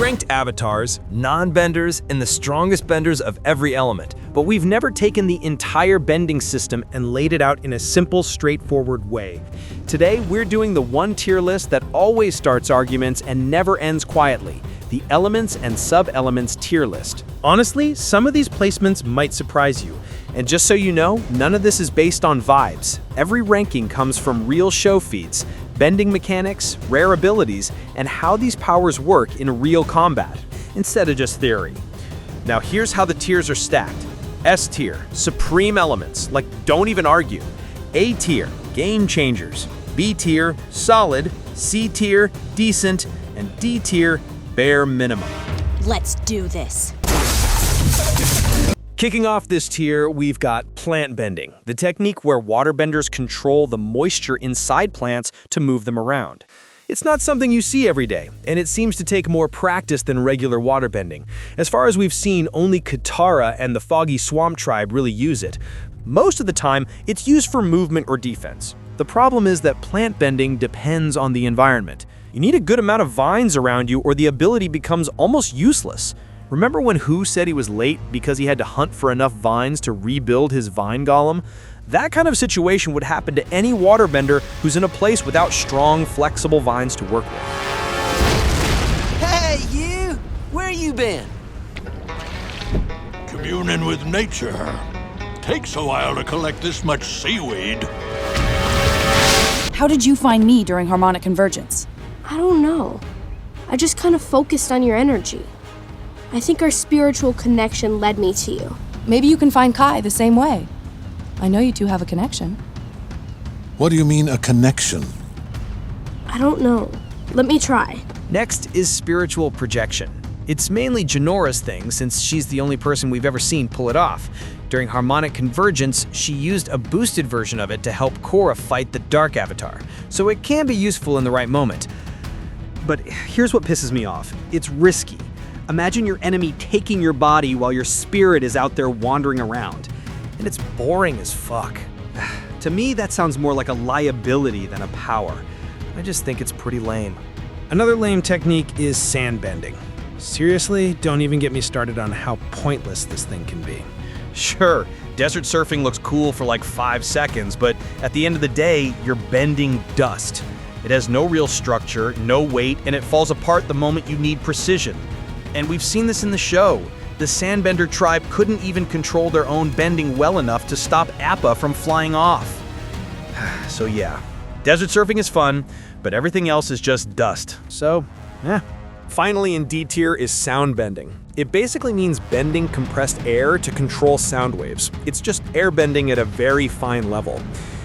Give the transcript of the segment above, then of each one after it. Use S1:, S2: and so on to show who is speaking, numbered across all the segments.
S1: ranked avatars, non-benders, and the strongest benders of every element, but we've never taken the entire bending system and laid it out in a simple, straightforward way. Today, we're doing the one tier list that always starts arguments and never ends quietly, the elements and sub-elements tier list. Honestly, some of these placements might surprise you. And just so you know, none of this is based on vibes. Every ranking comes from real show feats, bending mechanics, rare abilities, and how these powers work in real combat, instead of just theory. Now here's how the tiers are stacked. S tier, supreme elements, like don't even argue. A tier, game changers. B tier, solid. C tier, decent. And D tier, bare minimum.
S2: Let's do this.
S1: Kicking off this tier, we've got plant bending, the technique where waterbenders control the moisture inside plants to move them around. It's not something you see every day, and it seems to take more practice than regular waterbending. As far as we've seen, only Katara and the Foggy Swamp Tribe really use it. Most of the time, it's used for movement or defense. The problem is that plant bending depends on the environment. You need a good amount of vines around you or the ability becomes almost useless. Remember when Hu said he was late because he had to hunt for enough vines to rebuild his vine golem? That kind of situation would happen to any waterbender who's in a place without strong, flexible vines to work with.
S3: Hey, you! Where you been?
S4: Communing with nature. Takes a while to collect this much seaweed.
S5: How did you find me during harmonic convergence?
S6: I don't know. I just kind of focused on your energy. I think our spiritual connection led me to you.
S5: Maybe you can find Kai the same way. I know you two have a connection.
S7: What do you mean, a connection?
S6: I don't know. Let me try.
S1: Next is spiritual projection. It's mainly Janora's thing since she's the only person we've ever seen pull it off. During harmonic convergence, she used a boosted version of it to help Korra fight the Dark Avatar, so it can be useful in the right moment.
S8: But here's what pisses me off. It's risky. Imagine your enemy taking your body while your spirit is out there wandering around.
S1: And it's boring as fuck.
S8: To me, that sounds more like a liability than a power.
S1: I just think it's pretty lame. Another lame technique is sand bending. Seriously, don't even get me started on how pointless this thing can be. Sure, desert surfing looks cool for like 5 seconds, but at the end of the day, you're bending dust. It has no real structure, no weight, and it falls apart the moment you need precision. And we've seen this in the show. The Sandbender tribe couldn't even control their own bending well enough to stop Appa from flying off. So yeah, desert surfing is fun, but everything else is just dust. So,
S8: Finally, in D tier is sound bending. It basically means bending compressed air to control sound waves. It's just air bending at a very fine level.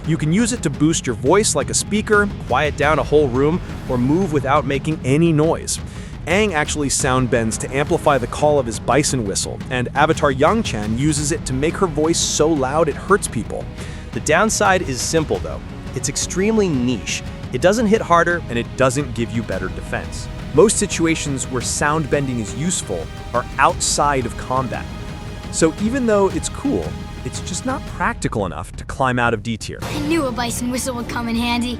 S8: You can use it to boost your voice like a speaker, quiet down a whole room, or move without making any noise. Aang actually sound bends to amplify the call of his bison whistle, and Avatar Yang-Chan uses it to make her voice so loud it hurts people.
S1: the downside is simple though. It's extremely niche. It doesn't hit harder and it doesn't give you better defense.
S8: Most situations where sound bending is useful are outside of combat. So even though it's cool, it's just not practical enough to climb out of D tier.
S2: I knew a bison whistle would come in handy.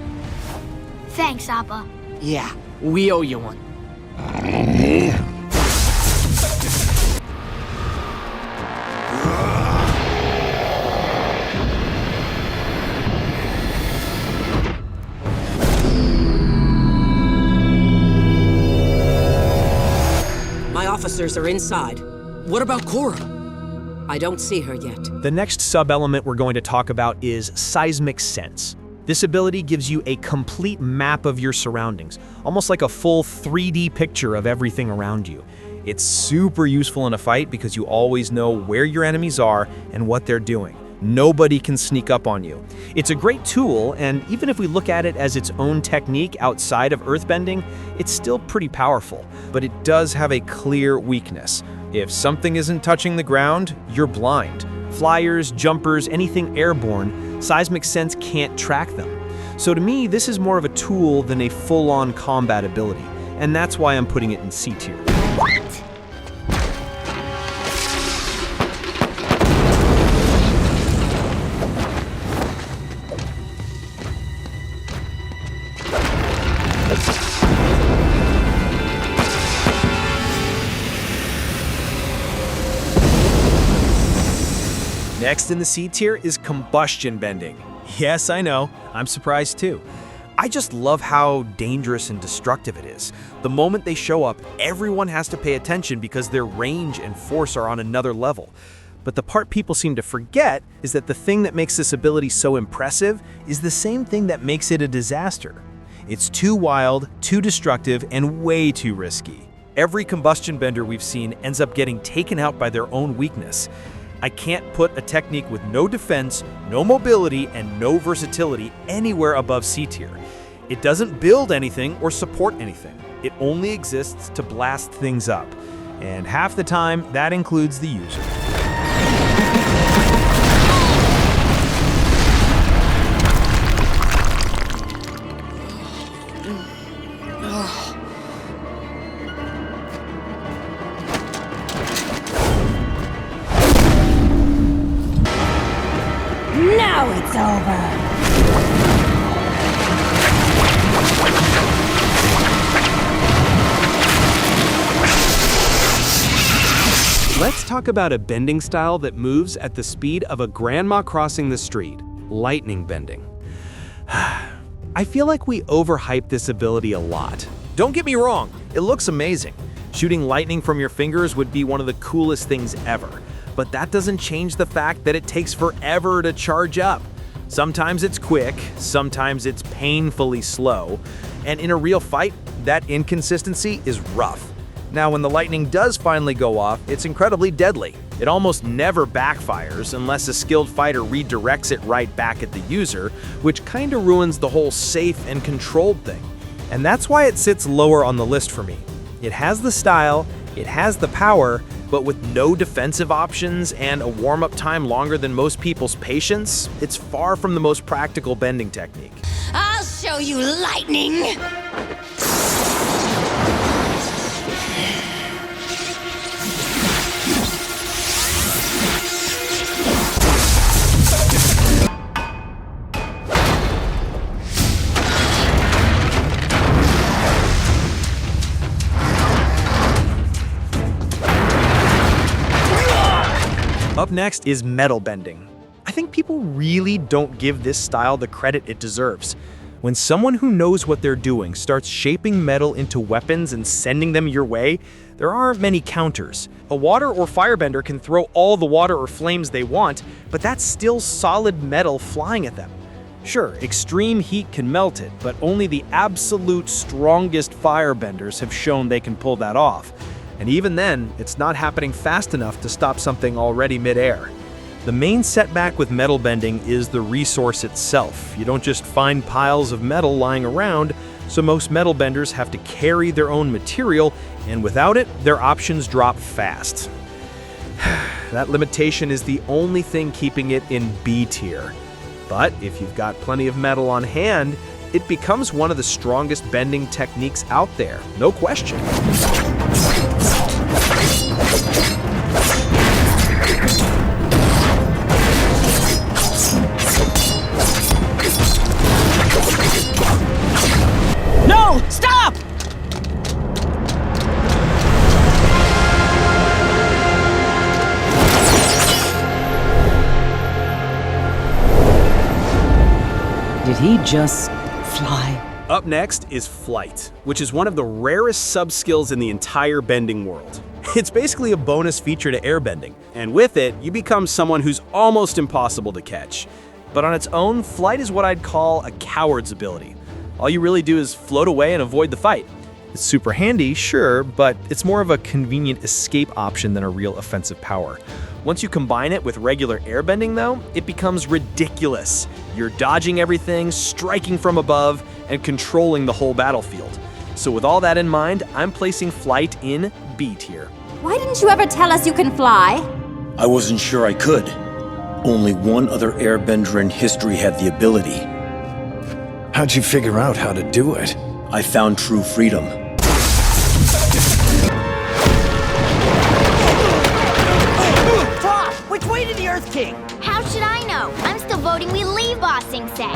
S2: Thanks, Appa.
S3: Yeah, we owe you one. My officers are inside. What about Korra? I don't see her yet.
S1: The next sub-element we're going to talk about is seismic sense. This ability gives you a complete map of your surroundings, almost like a full 3D picture of everything around you. It's super useful in a fight because you always know where your enemies are and what they're doing. Nobody can sneak up on you. It's a great tool, and even if we look at it as its own technique outside of earthbending, it's still pretty powerful. But it does have a clear weakness. If something isn't touching the ground, you're blind. Flyers, jumpers, anything airborne, seismic sense can't track them. So to me, this is more of a tool than a full-on combat ability, and that's why I'm putting it in C tier.
S2: What?
S1: Next in the C tier is combustion bending. Yes, I know, I'm surprised too. I just love how dangerous and destructive it is. The moment they show up, everyone has to pay attention because their range and force are on another level. But the part people seem to forget is that the thing that makes this ability so impressive is the same thing that makes it a disaster. It's too wild, too destructive, and way too risky. Every combustion bender we've seen ends up getting taken out by their own weakness. I can't put a technique with no defense, no mobility, and no versatility anywhere above C tier. It doesn't build anything or support anything. It only exists to blast things up. And half the time, that includes the user.
S5: Now it's over!
S1: Let's talk about a bending style that moves at the speed of a grandma crossing the street, lightning bending. I feel like we overhype this ability a lot. Don't get me wrong, it looks amazing. Shooting lightning from your fingers would be one of the coolest things ever. But that doesn't change the fact that it takes forever to charge up. Sometimes it's quick, sometimes it's painfully slow, and in a real fight, that inconsistency is rough. Now, when the lightning does finally go off, it's incredibly deadly. It almost never backfires unless a skilled fighter redirects it right back at the user, which kinda ruins the whole safe and controlled thing. And that's why it sits lower on the list for me. It has the style, it has the power, but with no defensive options and a warm-up time longer than most people's patience, it's far from the most practical bending technique.
S2: I'll show you lightning!
S1: Up next is metal bending. I think people really don't give this style the credit it deserves. When someone who knows what they're doing starts shaping metal into weapons and sending them your way, there aren't many counters. A water or firebender can throw all the water or flames they want, but that's still solid metal flying at them. Sure, extreme heat can melt it, but only the absolute strongest firebenders have shown they can pull that off. And even then, it's not happening fast enough to stop something already midair. The main setback with metal bending is the resource itself. You don't just find piles of metal lying around, so most metal benders have to carry their own material, and without it, their options drop fast. That limitation is the only thing keeping it in B tier. But if you've got plenty of metal on hand, it becomes one of the strongest bending techniques out there, no question.
S5: No! Stop! Did he just fly?
S1: Up next is flight, which is one of the rarest sub-skills in the entire bending world. It's basically a bonus feature to airbending, and with it, you become someone who's almost impossible to catch. But on its own, flight is what I'd call a coward's ability. All you really do is float away and avoid the fight. It's super handy, sure, but it's more of a convenient escape option than a real offensive power. Once you combine it with regular airbending, though, it becomes ridiculous. You're dodging everything, striking from above, and controlling the whole battlefield. So with all that in mind, I'm placing flight in B tier.
S9: Why didn't you ever tell us you can fly?
S10: I wasn't sure I could. Only one other airbender in history had the ability.
S11: How'd you figure out how to do it?
S10: I found true freedom.
S12: Toph, which way to the Earth King?
S2: How should I know? I'm still voting we leave Ba Sing Se.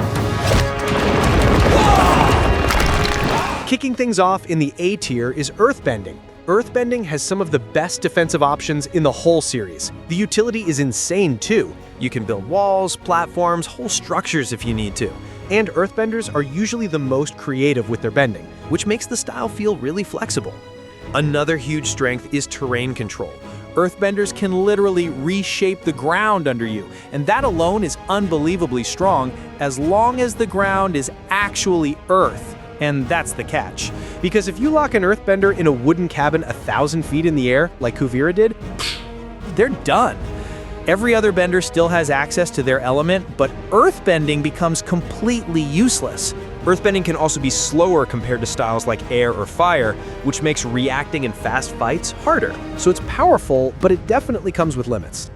S1: Kicking things off in the A tier is earthbending.
S8: Earthbending has some of the best defensive options in the whole series. The utility is insane too. You can build walls, platforms, whole structures if you need to. And Earthbenders are usually the most creative with their bending, which makes the style feel really flexible. Another huge strength is terrain control. Earthbenders can literally reshape the ground under you, and that alone is unbelievably strong as long as the ground is actually Earth. And that's the catch. Because if you lock an Earthbender in a wooden cabin 1,000 feet in the air, like Kuvira did, they're done. Every other bender still has access to their element, but Earthbending becomes completely useless. Earthbending can also be slower compared to styles like air or fire, which makes reacting in fast fights harder. So it's powerful, but it definitely comes with limits.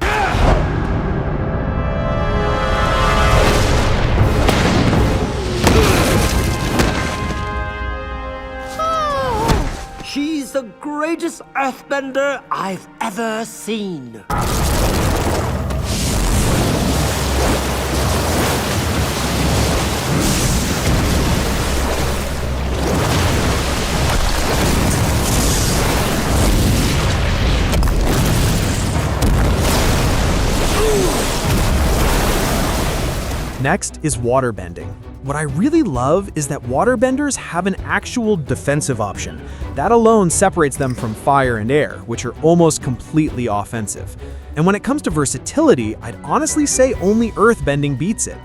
S12: She's the greatest Earthbender I've ever seen.
S8: Next is waterbending. What I really love is that waterbenders have an actual defensive option. That alone separates them from fire and air, which are almost completely offensive. And when it comes to versatility, I'd honestly say only earthbending beats it.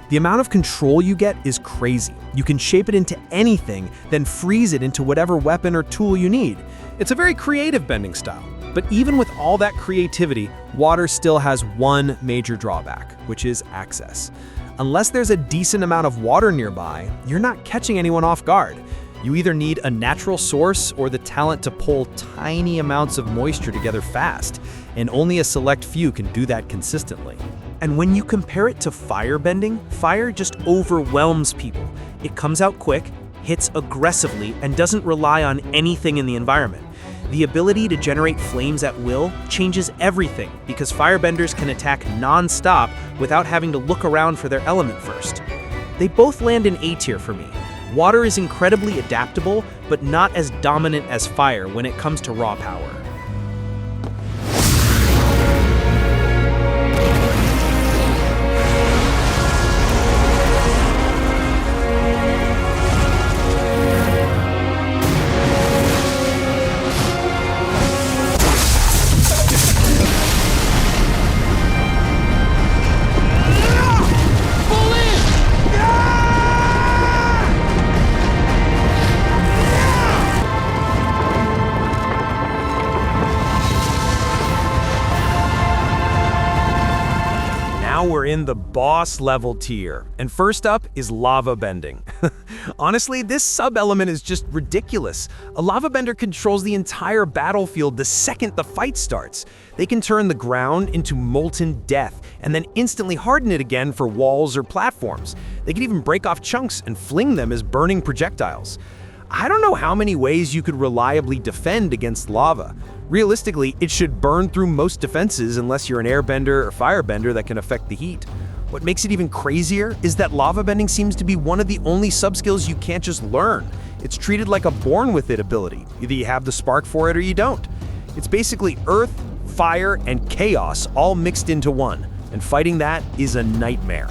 S8: The amount of control you get is crazy. You can shape it into anything, then freeze it into whatever weapon or tool you need. It's a very creative bending style. But even with all that creativity, water still has one major drawback, which is access. Unless there's a decent amount of water nearby, you're not catching anyone off guard. You either need a natural source or the talent to pull tiny amounts of moisture together fast, and only a select few can do that consistently. And when you compare it to firebending, fire just overwhelms people. It comes out quick, hits aggressively, and doesn't rely on anything in the environment. The ability to generate flames at will changes everything because firebenders can attack non-stop without having to look around for their element first. They both land in A tier for me. Water is incredibly adaptable, but not as dominant as fire when it comes to raw power. Now we're in the boss level tier, and first up is lava bending. Honestly, this sub-element is just ridiculous. A lava bender controls the entire battlefield the second the fight starts. They can turn the ground into molten death, and then instantly harden it again for walls or platforms. They can even break off chunks and fling them as burning projectiles. I don't know how many ways you could reliably defend against lava. Realistically, it should burn through most defenses unless you're an airbender or firebender that can affect the heat. What makes it even crazier is that lava bending seems to be one of the only subskills you can't just learn. It's treated like a born with it ability. Either you have the spark for it or you don't. It's basically earth, fire, and chaos all mixed into one, and fighting that is a nightmare.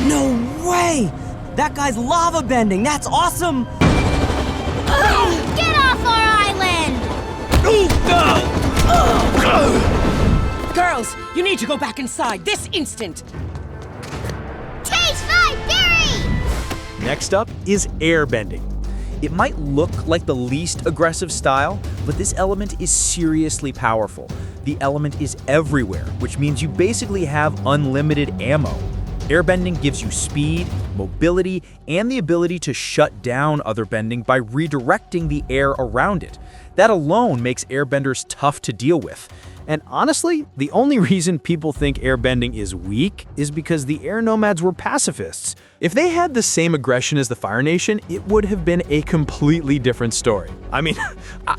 S12: No way! That guy's lava bending! That's awesome!
S2: Get off our island!
S3: Girls, you need to go back inside this instant!
S2: Taste my berry!
S1: Next up is airbending. It might look like the least aggressive style, but this element is seriously powerful. The element is everywhere, which means you basically have unlimited ammo. Airbending gives you speed, mobility, and the ability to shut down other bending by redirecting the air around it. That alone makes airbenders tough to deal with. And honestly, the only reason people think airbending is weak is because the air nomads were pacifists. If they had the same aggression as the Fire Nation, it would have been a completely different story. I mean,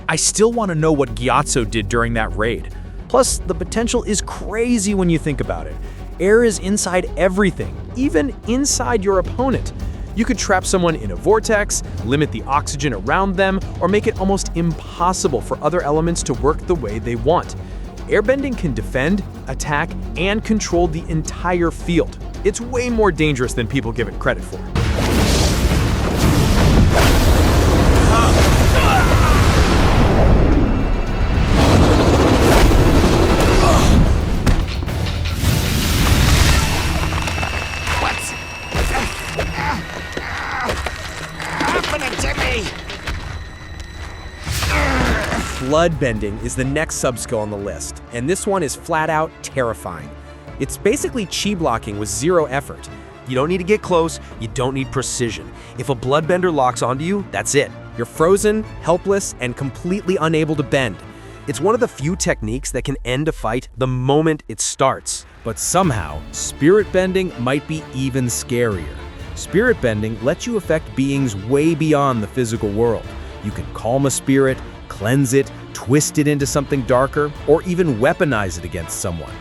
S1: I still want to know what Gyatso did during that raid. Plus, the potential is crazy when you think about it. Air is inside everything, even inside your opponent. You could trap someone in a vortex, limit the oxygen around them, or make it almost impossible for other elements to work the way they want. Airbending can defend, attack, and control the entire field. It's way more dangerous than people give it credit for. Flood bending is the next sub-skill on the list, and this one is flat out terrifying. It's basically chi blocking with zero effort. You don't need to get close, you don't need precision. If a bloodbender locks onto you, that's it. You're frozen, helpless, and completely unable to bend. It's one of the few techniques that can end a fight the moment it starts. But somehow, spirit bending might be even scarier. Spirit bending lets you affect beings way beyond the physical world. You can calm a spirit, cleanse it, twist it into something darker, or even weaponize it against someone.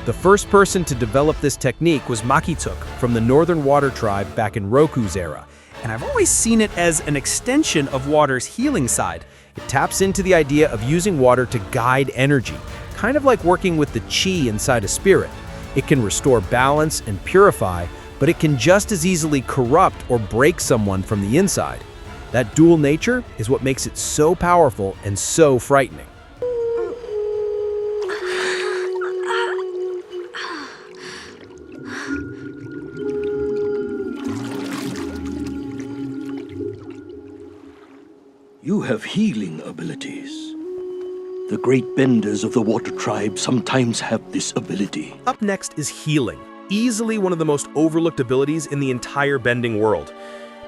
S1: The first person to develop this technique was Makituk from the Northern Water Tribe back in Roku's era, and I've always seen it as an extension of water's healing side. It taps into the idea of using water to guide energy, kind of like working with the chi inside a spirit. It can restore balance and purify, but it can just as easily corrupt or break someone from the inside. That dual nature is what makes it so powerful and so frightening.
S10: You have healing abilities. The great benders of the Water Tribe sometimes have this ability.
S1: Up next is healing, easily one of the most overlooked abilities in the entire bending world.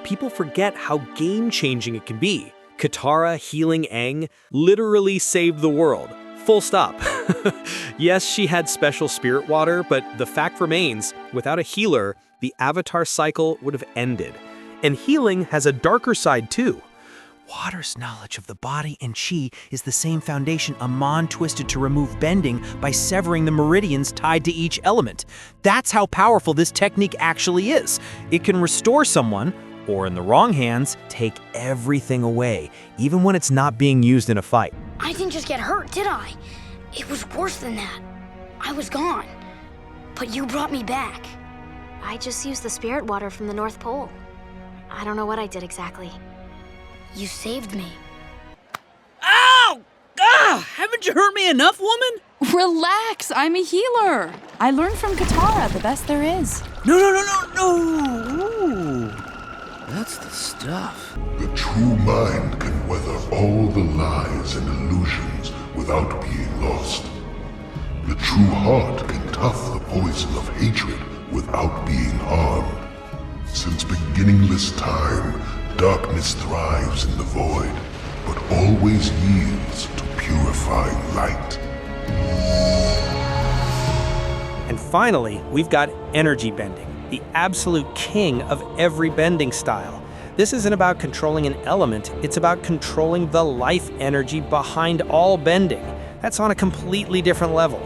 S1: People forget how game-changing it can be. Katara healing Aang literally saved the world. Full stop. Yes, she had special spirit water, but the fact remains, without a healer, the Avatar cycle would have ended. And healing has a darker side too. Water's knowledge of the body and chi is the same foundation Amon twisted to remove bending by severing the meridians tied to each element. That's how powerful this technique actually is. It can restore someone, or in the wrong hands, take everything away, even when it's not being used in a fight.
S2: I didn't just get hurt, did I? It was worse than that. I was gone. But you brought me back.
S13: I just used the spirit water from the North Pole. I don't know what I did exactly.
S2: You saved me.
S12: Ow! Ah! Haven't you hurt me enough, woman?
S5: Relax, I'm a healer. I learned from Katara, the best there is.
S12: No! That's the stuff.
S7: The true mind can weather all the lies and illusions without being lost. The true heart can tough the poison of hatred without being harmed. Since beginningless time, darkness thrives in the void, but always yields to purifying light.
S1: And finally, we've got energy bending, the absolute king of every bending style. This isn't about controlling an element, it's about controlling the life energy behind all bending. That's on a completely different level.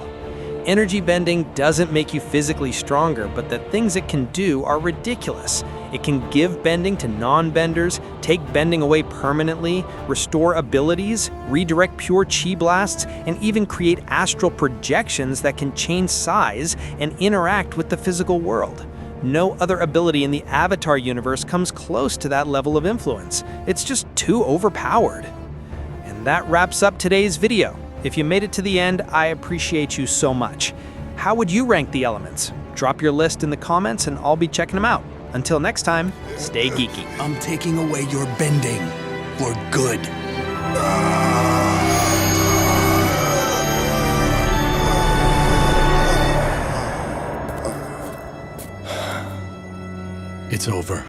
S1: Energy bending doesn't make you physically stronger, but the things it can do are ridiculous. It can give bending to non-benders, take bending away permanently, restore abilities, redirect pure chi blasts, and even create astral projections that can change size and interact with the physical world. No other ability in the Avatar universe comes close to that level of influence. It's just too overpowered. And that wraps up today's video. If you made it to the end, I appreciate you so much. How would you rank the elements? Drop your list in the comments and I'll be checking them out. Until next time, stay geeky.
S11: I'm taking away your bending for good. It's over.